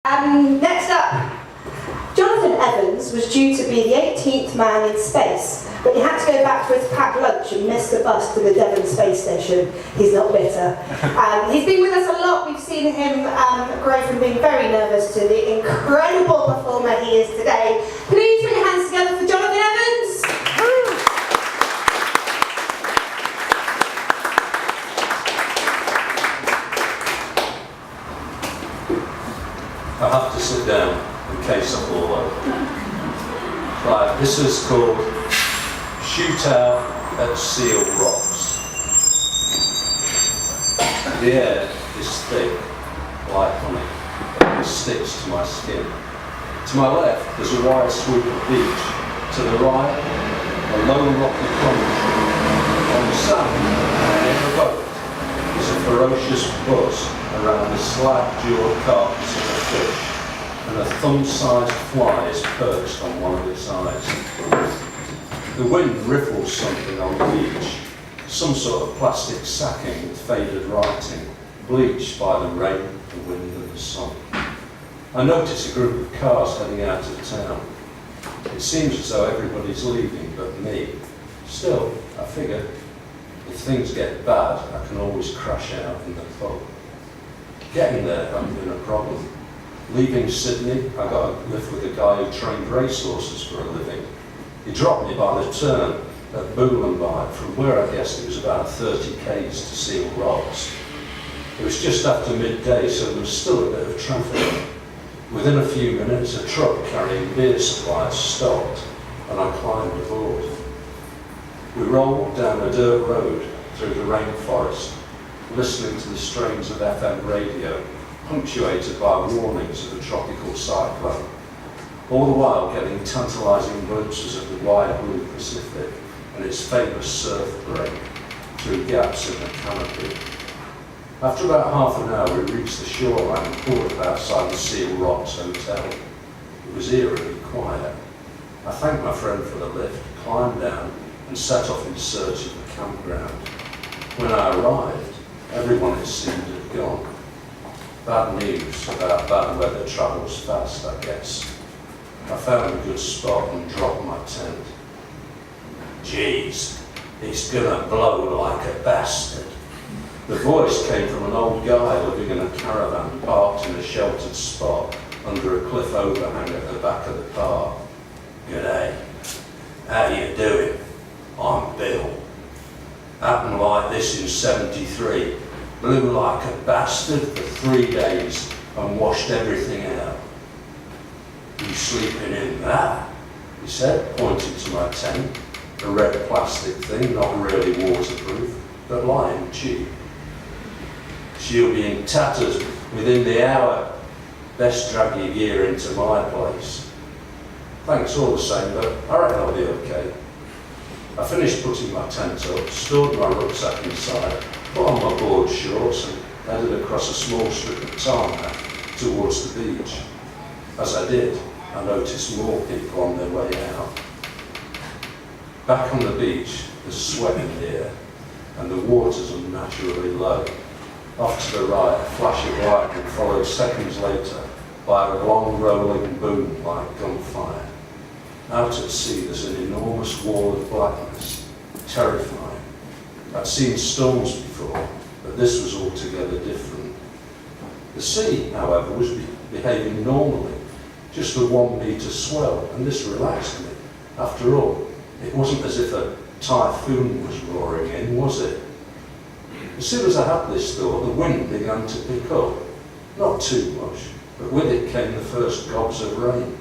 Next up, Jonathan Evans was due to be the 18th man in space, but he had to go back to his packed lunch and missed the bus to the Devon space station. He's not bitter. He's been with us a lot. We've seen him grow from being very nervous to the incredible performer he is today. Please put your hands together for Jonathan Evans. I have to sit down in case I fall over. Right, this is called Shootout at Seal Rocks. The air is thick, like honey. It sticks to my skin. To my left, there's a wide sweep of beach. To the right, a low rocky plunge. On the sand, in the boat, is a ferocious buzz around the slag-jawed carcass of a fish, and a thumb-sized fly is perched on one of its eyes. The wind riffles something on the beach, some sort of plastic sacking with faded writing, bleached by the rain, the wind and the sun. I notice a group of cars heading out of town. It seems as though everybody's leaving but me. Still, I figure, if things get bad, I can always crash out in the pub. Getting there hasn't been a problem. Leaving Sydney, I got a lift with a guy who trained racehorses for a living. He dropped me by the turn at Boolanby, from where I guessed it was about 30 k's to Seal Rocks. It was just after midday, so there was still a bit of traffic. Within a few minutes, a truck carrying beer supplies stopped, and I climbed aboard. We rolled down a dirt road through the rainforest, listening to the strains of FM radio, punctuated by warnings of a tropical cyclone, all the while getting tantalising glimpses of the wide blue Pacific and its famous surf break through gaps in the canopy. After about half an hour, we reached the shoreline and pulled up outside the Seal Rocks Hotel. It was eerily quiet. I thanked my friend for the lift, climbed down, and set off in search of the campground. When I arrived, everyone it seemed had gone. Bad news about bad weather travels fast, I guess. I found a good spot and dropped my tent. Jeez, it's gonna blow like a bastard. The voice came from an old guy living in a caravan parked in a sheltered spot under a cliff overhang at the back of the park. G'day. How you doing? I'm Bill. Happened like this in '73. Blew like a bastard for 3 days and washed everything out. You sleeping in that? He said, pointing to my tent, a red plastic thing, not really waterproof, but lying cheap. She'll be in tatters within the hour. Best drag your gear into my place. Thanks all the same, but I reckon I'll be okay. I finished putting my tent up, stored my rucksack inside, put on my board shorts and headed across a small strip of tarmac towards the beach. As I did, I noticed more people on their way out. Back on the beach, there's sweat in the air, and the water's unnaturally low. Off to the right, a flash of lightning followed seconds later by a long rolling boom like gunfire. Out at sea, there's an enormous wall of blackness, terrifying. I'd seen storms before, but this was altogether different. The sea, however, was behaving normally, just a 1 metre swell, and this relaxed me. After all, it wasn't as if a typhoon was roaring in, was it? As soon as I had this thought, the wind began to pick up. Not too much, but with it came the first gobs of rain.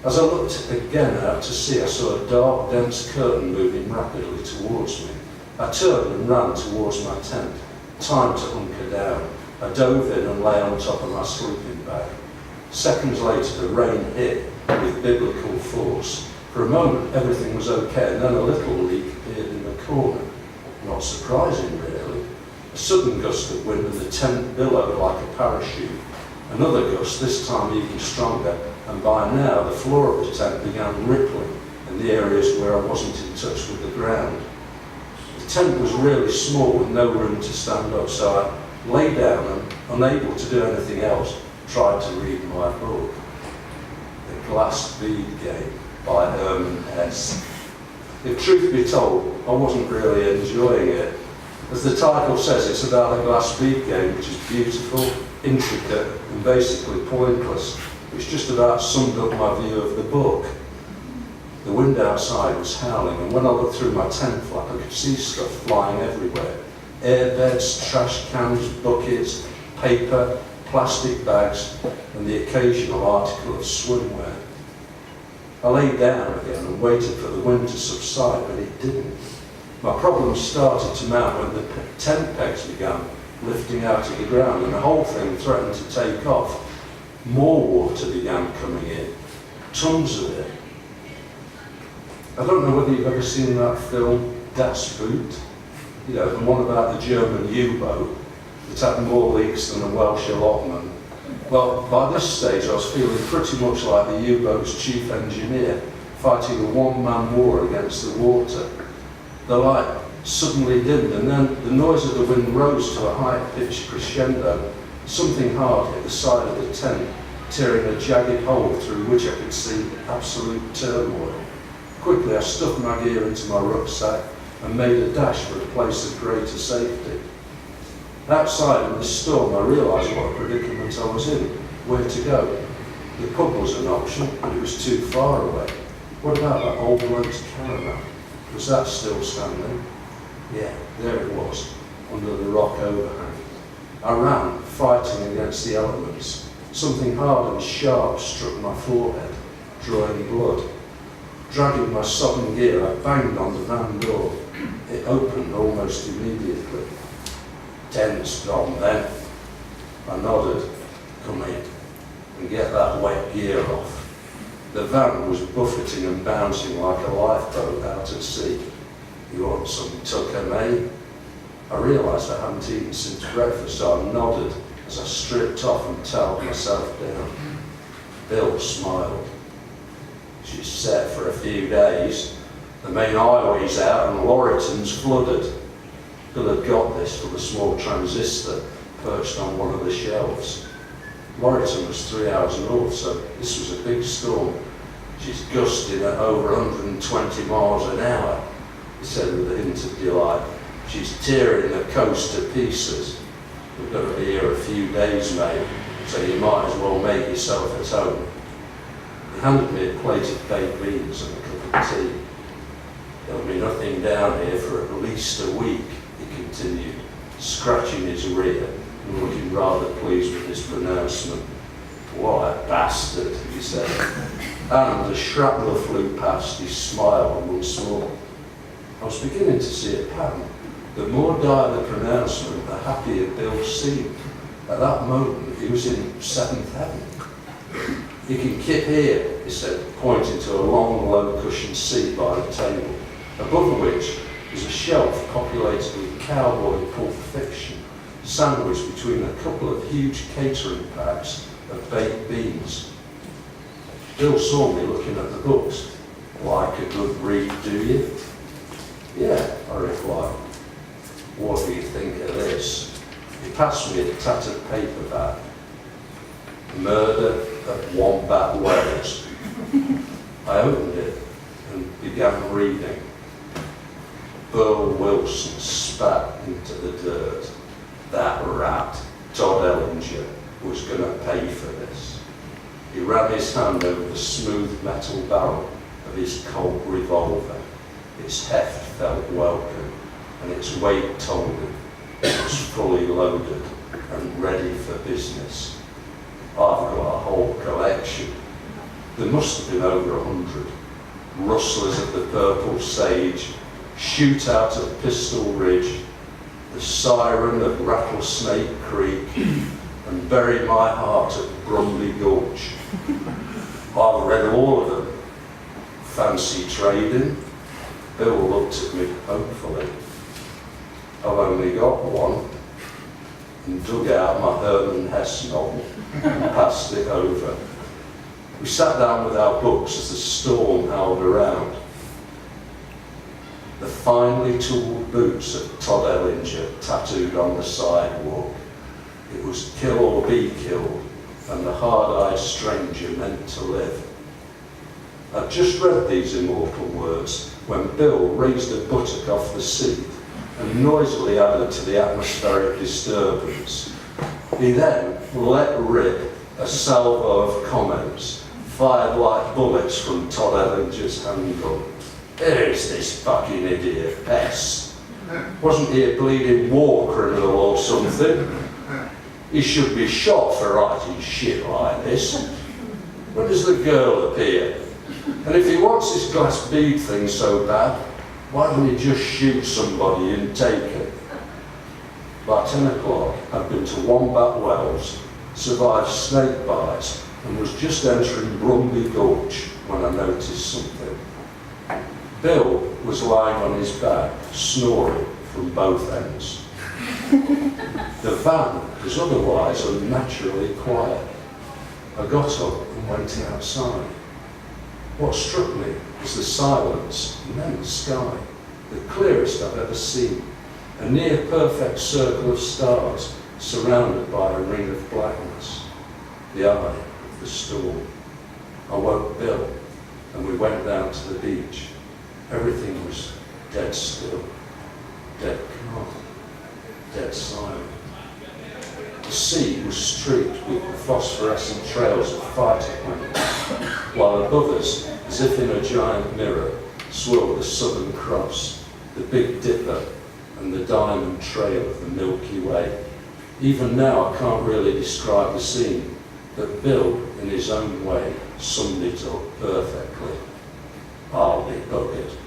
As I looked again out to sea, I saw a dark, dense curtain moving rapidly towards me. I turned and ran towards my tent. Time to hunker down. I dove in and lay on top of my sleeping bag. Seconds later, the rain hit with biblical force. For a moment, everything was okay, and then a little leak appeared in the corner. Not surprising, really. A sudden gust of wind and the tent billowed like a parachute. Another gust, this time even stronger, and by now the floor of the tent began rippling in the areas where I wasn't in touch with the ground. The tent was really small with no room to stand up, so I lay down and, unable to do anything else, tried to read my book, The Glass Bead Game by Herman Hesse. If truth be told, I wasn't really enjoying it. As the title says, it's about a glass bead game which is beautiful, intricate and basically pointless, which just about summed up my view of the book. The wind outside was howling, and when I looked through my tent flap I could see stuff flying everywhere. Airbeds, trash cans, buckets, paper, plastic bags and the occasional article of swimwear. I lay down again and waited for the wind to subside, but it didn't. My problems started to mount when the tent pegs began lifting out of the ground and the whole thing threatened to take off. More water began coming in, tons of it. I don't know whether you've ever seen that film, Das Boot, you know, the one about the German U-boat that had more leaks than a Welsh allotment. Well, by this stage I was feeling pretty much like the U-boat's chief engineer fighting a one-man war against the water. The light suddenly dimmed and then the noise of the wind rose to a high-pitched crescendo. Something hard hit the side of the tent, tearing a jagged hole through which I could see absolute turmoil. Quickly I stuffed my gear into my rucksack and made a dash for a place of greater safety. Outside in the storm I realised what a predicament I was in. Where to go? The pub was an option, but it was too far away. What about that old bloke's caravan? Was that still standing? Yeah, there it was, under the rock overhang. I ran, fighting against the elements. Something hard and sharp struck my forehead, drawing blood. Dragging my sodden gear, I banged on the van door. It opened almost immediately. Tense gone then. I nodded. Come in and get that wet gear off. The van was buffeting and bouncing like a lifeboat out at sea. You want some tucker, mate? I realised I hadn't eaten since breakfast, so I nodded as I stripped off and towelled myself down. Bill smiled. She's set for a few days. The main highway's out and Laurieton's flooded. Bill had got this from a small transistor perched on one of the shelves. Laurieton was 3 hours north, so this was a big storm. She's gusting at over 120 miles an hour, he said with a hint of delight. She's tearing the coast to pieces. We've got to be here a few days, mate, so you might as well make yourself at home. He handed me a plate of baked beans and a cup of tea. There'll be nothing down here for at least a week, he continued, scratching his rear and looking rather pleased with his pronouncement. What a bastard, he said. And as shrapnel flew past, he smiled once more. I was beginning to see a pattern. The more dire the pronouncement, the happier Bill seemed. At that moment, he was in seventh heaven. You can kip here, he said, pointing to a long, low-cushioned seat by the table, above which was a shelf populated with cowboy pulp fiction, sandwiched between a couple of huge catering packs of baked beans. Bill saw me looking at the books. Like a good read, do you? Yeah, I replied. What do you think of this? He passed me a tattered paperback. Murder at Wombat Wells. I opened it and began reading. Burl Wilson spat into the dirt. That rat, Todd Ellinger, was going to pay for this. He ran his hand over the smooth metal barrel of his Colt revolver. Its heft felt welcome, and its weight told him it was fully loaded and ready for business. I've got a whole collection. There must have been over 100. Rustlers of the Purple Sage, Shootout at Pistol Ridge, The Siren of Rattlesnake Creek, and Bury My Heart at Brumley Gulch. I've read all of them. Fancy trading? Bill looked at me hopefully. I've only got one, and dug out my Herman Hesse novel and passed it over. We sat down with our books as the storm howled around. The finely tooled boots of Todd Ellinger tattooed on the sidewalk. It was kill or be killed, and the hard-eyed stranger meant to live. I'd just read these immortal words when Bill raised a buttock off the seat and noisily added to the atmospheric disturbance. He then let rip a salvo of comments, fired like bullets from Todd Ellinger's handgun. Here's this fucking idiot pest. Wasn't he a bleeding war criminal or something? He should be shot for writing shit like this. When does the girl appear? And if he wants this glass bead thing so bad, why don't he just shoot somebody and take it? By 10 o'clock, I'd been to Wombat Wells, survived snake bites, and was just entering Brumby Gulch when I noticed something. Bill was lying on his back, snoring from both ends. The van was otherwise unnaturally quiet. I got up and went outside. What struck me was the silence and then the sky, the clearest I've ever seen, a near perfect circle of stars surrounded by a ring of blackness, the eye of the storm. I woke Bill and we went down to the beach. Everything was dead still, dead calm, dead silent. The sea was streaked with the phosphorescent trails of fighter planes, while above us, as if in a giant mirror, swirled the Southern Cross, the Big Dipper, and the Diamond Trail of the Milky Way. Even now I can't really describe the scene, but Bill, in his own way, summed it up perfectly. I'll be buggered.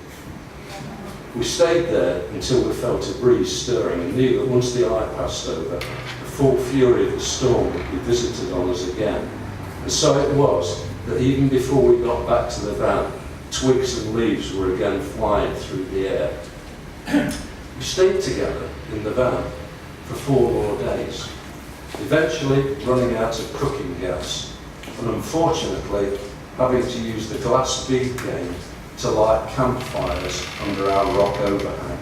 We stayed there until we felt a breeze stirring and knew that once the eye passed over, the full fury of the storm would be visited on us again. And so it was that even before we got back to the van, twigs and leaves were again flying through the air. We stayed together in the van for 4 more days, eventually running out of cooking gas, and unfortunately having to use the glass bead game to light campfires under our rock overhang.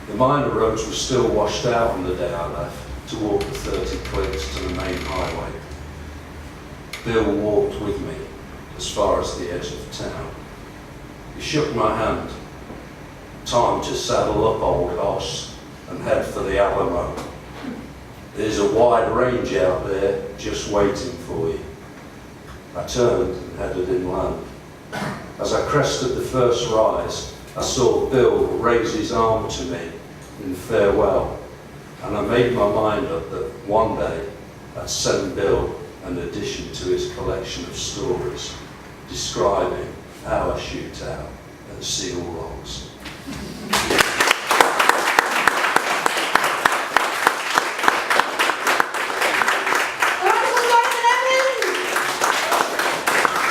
The minor roads were still washed out on the day I left to walk the 30 clicks to the main highway. Bill walked with me as far as the edge of town. He shook my hand. Time to saddle up, old hoss, and head for the Alamo. There's a wide range out there just waiting for you. I turned and headed inland. As I crested the first rise, I saw Bill raise his arm to me in farewell, and I made my mind up that one day I'd send Bill an addition to his collection of stories describing our shootout at Seal Rocks.